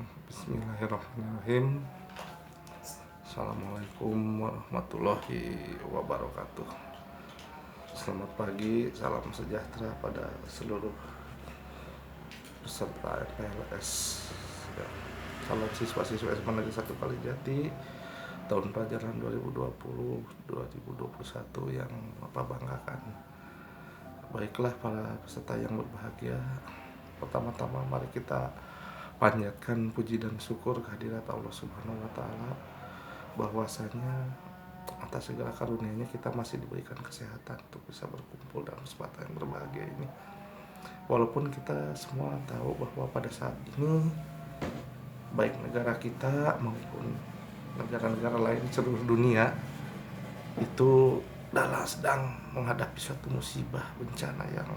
Bismillahirrahmanirrahim. Assalamualaikum warahmatullahi wabarakatuh. Selamat pagi, salam sejahtera pada seluruh peserta RPLS. Salam siswa-siswa SMA Negeri 1 Kalijati tahun pelajaran 2020-2021 yang Bapak banggakan. Baiklah para peserta yang berbahagia, pertama-tama mari kita panjatkan puji dan syukur kehadirat Allah Subhanahu wa Ta'ala, bahwasanya atas segala karunia-Nya kita masih diberikan kesehatan untuk bisa berkumpul dalam kesempatan yang berbahagia ini. Walaupun kita semua tahu bahwa pada saat ini baik negara kita maupun negara-negara lain di seluruh dunia itu sedang menghadapi suatu musibah bencana yang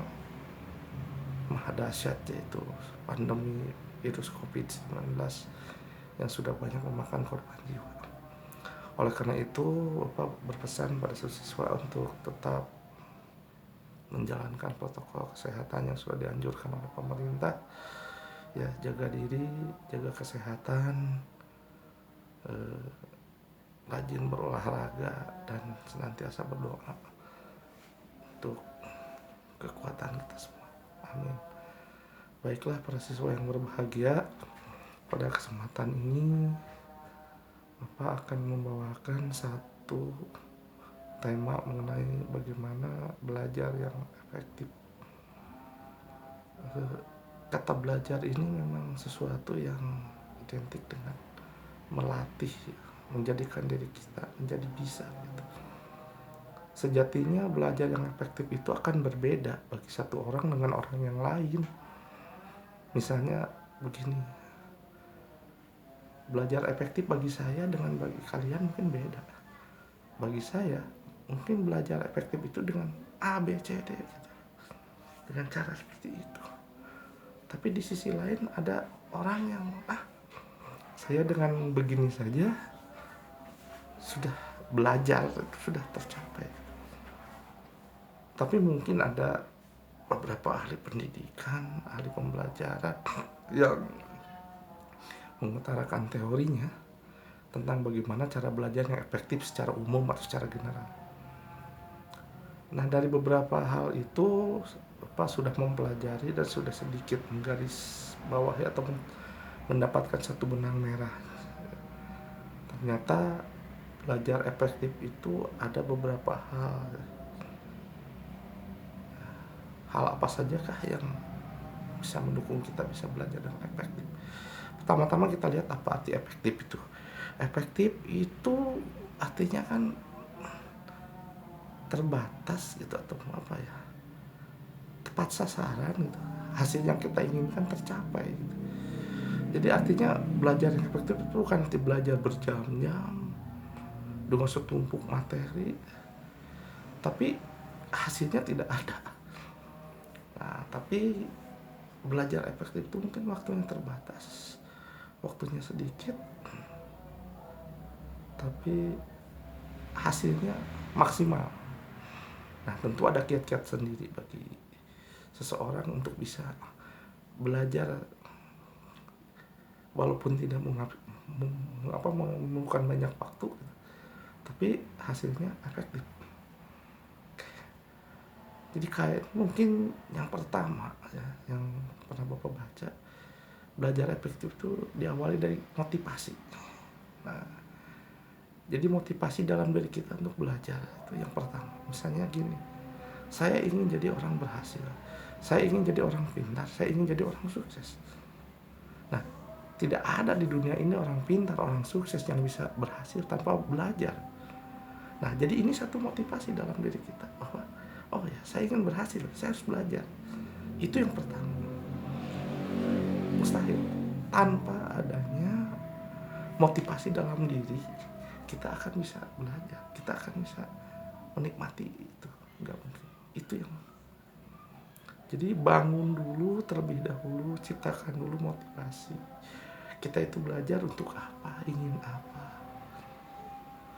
maha dahsyat, yaitu pandemi virus COVID-19 yang sudah banyak memakan korban jiwa. Oleh karena itu, Bapak berpesan pada siswa untuk tetap menjalankan protokol kesehatan yang sudah dianjurkan oleh pemerintah. Ya, jaga diri, jaga kesehatan, rajin berolahraga, dan senantiasa berdoa untuk kekuatan kita semua. Amin. Baiklah para siswa yang berbahagia, pada kesempatan ini Bapak akan membawakan satu tema mengenai bagaimana belajar yang efektif. Kata belajar ini memang sesuatu yang identik dengan melatih, menjadikan diri kita menjadi bisa gitu. Sejatinya belajar yang efektif itu akan berbeda bagi satu orang dengan orang yang lain. Misalnya begini, belajar efektif bagi saya dengan bagi kalian mungkin beda. Bagi saya mungkin belajar efektif itu dengan A, B, C, D gitu, dengan cara seperti itu. Tapi di sisi lain ada orang yang saya dengan begini saja sudah belajar, sudah tercapai. Tapi mungkin ada beberapa ahli pendidikan, ahli pembelajaran yang mengutarakan teorinya tentang bagaimana cara belajar yang efektif secara umum atau secara general. Nah, dari beberapa hal itu Bapak sudah mempelajari dan sudah sedikit menggaris bawahi atau mendapatkan satu benang merah. Ternyata belajar efektif itu ada beberapa hal. Hal apa sajakah yang bisa mendukung kita bisa belajar dengan efektif? Pertama-tama kita lihat apa arti efektif itu. Efektif itu artinya kan terbatas gitu, atau apa ya, tepat sasaran gitu, hasil yang kita inginkan tercapai gitu. Jadi artinya belajar yang efektif itu bukan arti belajar berjam-jam dengan setumpuk materi tapi hasilnya tidak ada. Nah, tapi belajar efektif itu mungkin waktunya terbatas, waktunya sedikit, tapi hasilnya maksimal. Nah, tentu ada kiat-kiat sendiri bagi seseorang untuk bisa belajar walaupun tidak memerlukan banyak waktu, tapi hasilnya efektif. Jadi kayak mungkin yang pertama ya, yang pernah Bapak baca, belajar efektif itu diawali dari motivasi. Nah, jadi motivasi dalam diri kita untuk belajar itu yang pertama. Misalnya gini, saya ingin jadi orang berhasil, saya ingin jadi orang pintar, saya ingin jadi orang sukses. Nah, tidak ada di dunia ini orang pintar, orang sukses yang bisa berhasil tanpa belajar. Nah, jadi ini satu motivasi dalam diri kita bahwa oh ya, saya ingin berhasil, saya harus belajar. Itu yang pertama. Mustahil tanpa adanya motivasi dalam diri kita akan bisa belajar, kita akan bisa menikmati itu. Enggak mungkin. Itu yang. Jadi bangun dulu terlebih dahulu, ciptakan dulu motivasi. Kita itu belajar untuk apa, ingin apa.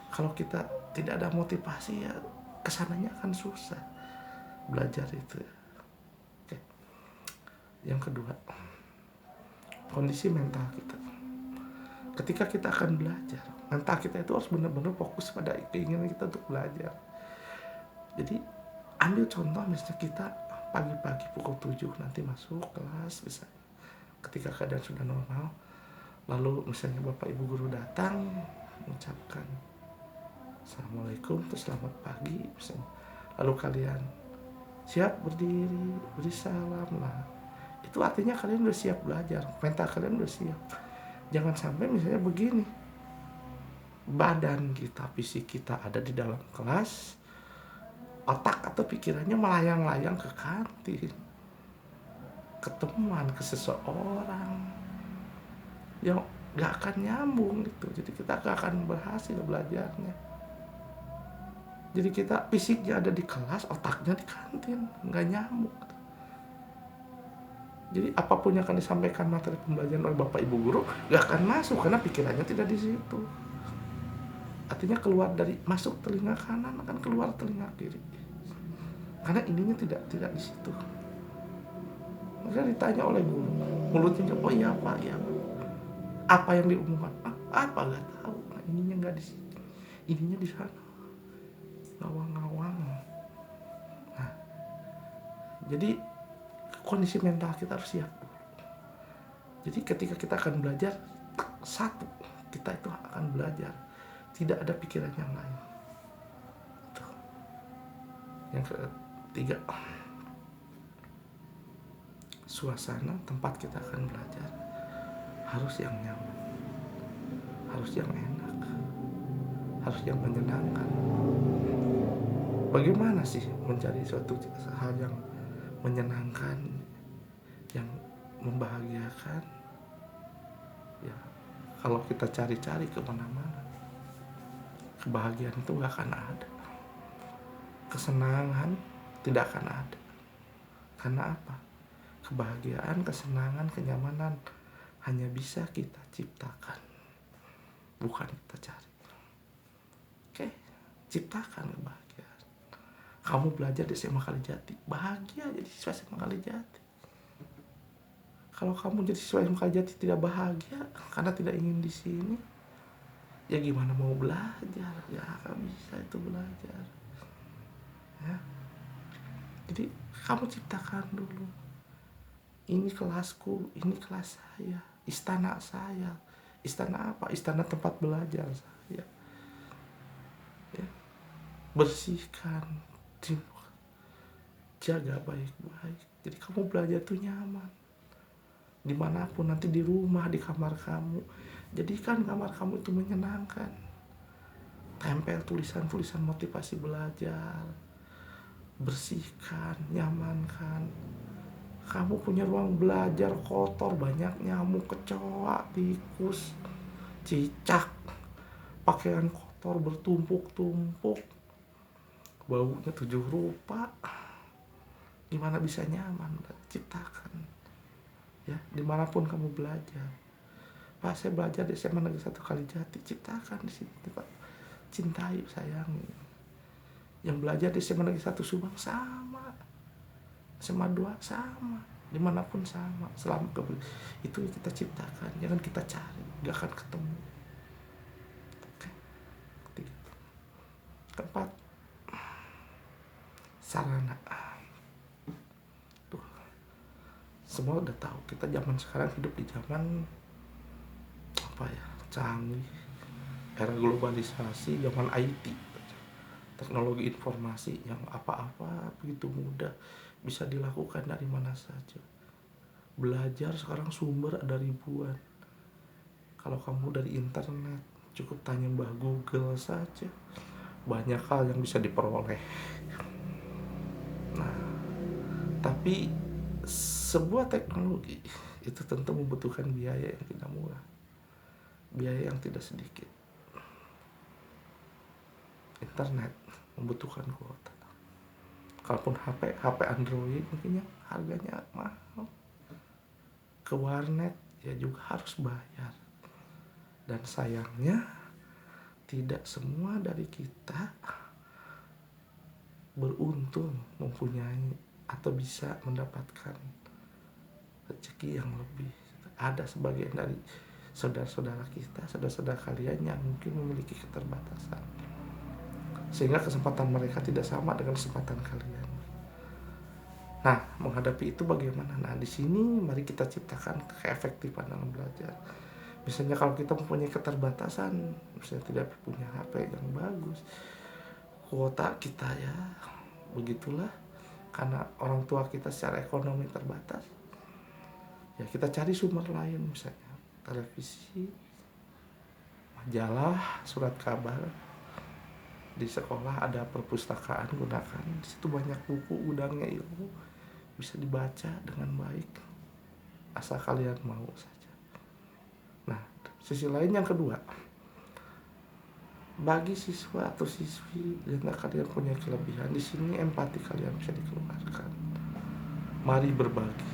Kalau kita tidak ada motivasi ya kesananya akan susah belajar itu. Oke. Yang kedua, kondisi mental kita. ketika kita akan belajar, mental kita itu harus benar-benar fokus pada keinginan kita untuk belajar. Jadi ambil contoh misalnya kita pagi-pagi pukul 7 nanti masuk kelas misalnya, ketika keadaan sudah normal, lalu misalnya Bapak Ibu guru datang mengucapkan Assalamualaikum atau selamat pagi misalnya, lalu kalian siap berdiri, beri salam, lah itu artinya kalian udah siap belajar, mental kalian udah siap. Jangan sampai misalnya begini, badan kita, fisik kita ada di dalam kelas, otak atau pikirannya melayang-layang ke kantin, ke teman, ke seseorang, yang gak akan nyambung gitu. Jadi kita gak akan berhasil belajarnya. Jadi kita fisiknya ada di kelas, otaknya di kantin, gak nyambung. Jadi apapun yang akan disampaikan materi pembelajaran oleh Bapak Ibu guru gak akan masuk karena pikirannya tidak di situ. Artinya keluar dari, masuk telinga kanan akan keluar telinga kiri. Karena ininya tidak di situ. Maka ditanya oleh guru, mulutnya oh iya Pak, ya. Apa yang diumumkan? Apa gak tahu. Nah, ininya gak di sini. Ininya di sana. Ngawang-ngawang. Nah, jadi kondisi mental kita harus siap. Jadi ketika kita akan belajar, satu, kita itu akan belajar. Tidak ada pikiran yang lain. Tuh. Yang ketiga, suasana tempat kita akan belajar harus yang nyaman, harus yang enak, harus yang menyenangkan. Bagaimana sih mencari suatu hal yang menyenangkan, yang membahagiakan? Ya, kalau kita cari-cari kemana-mana, kebahagiaan itu gak akan ada, kesenangan tidak akan ada. Karena apa? Kebahagiaan, kesenangan, kenyamanan hanya bisa kita ciptakan, bukan kita cari. Oke, ciptakan kebahagiaan. Kamu belajar di SMA Kalijati, bahagia jadi siswa SMA Kalijati. Kalau kamu jadi siswa SMA Kalijati tidak bahagia karena tidak ingin di sini, ya gimana mau belajar? Ya gak bisa itu belajar. Ya. Jadi kamu ciptakan dulu. Ini kelasku, ini kelas saya, istana saya. Istana apa? Istana tempat belajar saya. Ya. Bersihkan, jaga baik-baik. Jadi kamu belajar tuh nyaman. Dimanapun, nanti di rumah, di kamar kamu. Jadikan kamar kamu itu menyenangkan. Tempel tulisan-tulisan motivasi belajar. Bersihkan, nyamankan. Kamu punya ruang belajar kotor, banyak nyamuk, kecoa, tikus, cicak, pakaian kotor bertumpuk-tumpuk, baunya 7 rupa. Gimana bisa nyaman? Ciptakan. Ya, dimanapun kamu belajar. Pak, saya belajar di SMA Negeri 1 Kalijati, ciptakan di sini, Pak. Cintai, sayangi. Yang belajar di SMA Negeri 1 Subang sama. SMA 2 sama, dimanapun sama. Selama itu kita ciptakan, jangan kita cari, gak akan ketemu. Oke. Keempat, sarana. Tuh. Semua udah tahu, kita zaman sekarang hidup di zaman apa ya, canggih, era globalisasi, zaman IT, teknologi informasi yang apa-apa begitu mudah bisa dilakukan dari mana saja. Belajar sekarang sumber ada ribuan. Kalau kamu dari internet, cukup tanya Mbah Google saja, banyak hal yang bisa diperoleh. Nah, tapi sebuah teknologi itu tentu membutuhkan biaya yang tidak murah, biaya yang tidak sedikit. Internet membutuhkan kuota. Kalaupun HP Android mungkin yang harganya mahal. Ke warnet ya juga harus bayar. Dan sayangnya tidak semua dari kita beruntung mempunyai atau bisa mendapatkan rezeki yang lebih. Ada sebagian dari saudara-saudara kita, saudara-saudara kalian yang mungkin memiliki keterbatasan, sehingga kesempatan mereka tidak sama dengan kesempatan kalian. Nah, menghadapi itu bagaimana? Nah, di sini mari kita ciptakan keefektifan dalam belajar. Misalnya kalau kita mempunyai keterbatasan, misalnya tidak punya HP yang bagus, kuota kita ya begitulah, karena orang tua kita secara ekonomi terbatas, ya kita cari sumber lain, misalnya televisi, majalah, surat kabar. Di sekolah ada perpustakaan, gunakan. Di situ banyak buku, gudangnya ilmu, bisa dibaca dengan baik, asal kalian mau saja. Nah, sisi lain yang kedua, bagi siswa atau siswi yang kalian punya kelebihan, di sini empati kalian bisa dikeluarkan. Mari berbagi,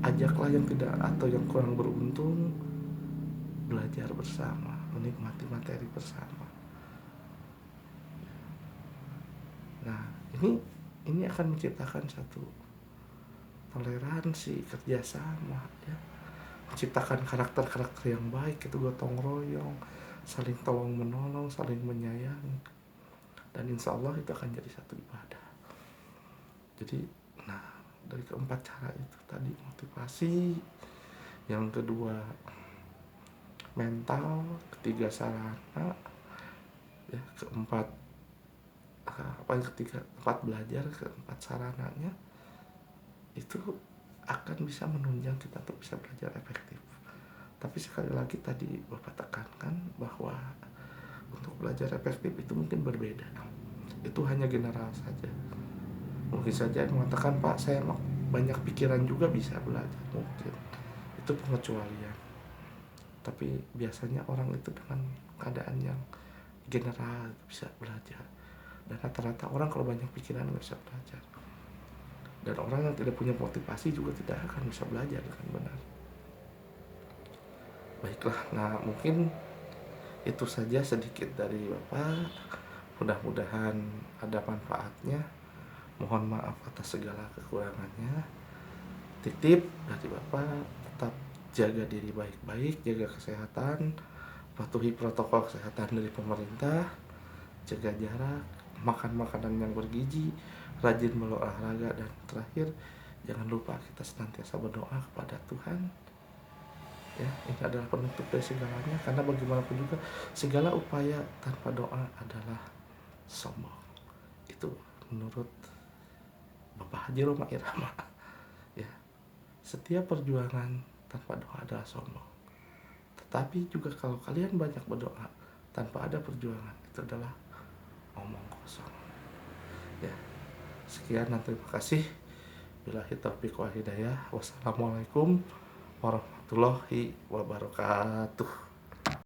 ajaklah yang tidak atau yang kurang beruntung belajar bersama, menikmati materi bersama. Nah, ini akan menciptakan satu toleransi, kerjasama, ya, menciptakan karakter-karakter yang baik, itu gotong royong, saling tolong menolong, saling menyayangi, dan insya Allah itu akan jadi satu ibadah. Jadi, nah, dari keempat cara itu tadi, motivasi, yang kedua mental, ketiga sarana, ya, keempat ketiga, tempat belajar, keempat sarananya itu akan bisa menunjang kita untuk bisa belajar efektif. Tapi sekali lagi tadi Bapak tekankan bahwa untuk belajar efektif itu mungkin berbeda. Itu hanya general saja. Mungkin saja mengatakan, Pak, saya banyak pikiran juga bisa belajar, mungkin itu pengecualian. Tapi biasanya orang itu dengan keadaan yang general bisa belajar. Dan rata-rata orang kalau banyak pikiran nggak bisa belajar. Dan orang yang tidak punya motivasi juga tidak akan bisa belajar dengan benar. Baiklah, nah mungkin itu saja sedikit dari Bapak. Mudah-mudahan ada manfaatnya. Mohon maaf atas segala kekurangannya. Titip dari Bapak, tetap jaga diri baik-baik, jaga kesehatan, patuhi protokol kesehatan dari pemerintah, jaga jarak, makan makanan yang bergizi, rajin berolahraga, dan terakhir jangan lupa kita senantiasa berdoa kepada Tuhan. Ya, ini adalah penutup dari segalanya, karena bagaimanapun juga segala upaya tanpa doa adalah sombong. Itu menurut Bapak Haji Roma Irama. Ya, setiap perjuangan tanpa doa adalah sombong. Tetapi juga kalau kalian banyak berdoa tanpa ada perjuangan, itu adalah omong kosong. Ya, sekian dan terima kasih. Billahi taufiq wal hidayah. Wassalamualaikum warahmatullahi wabarakatuh.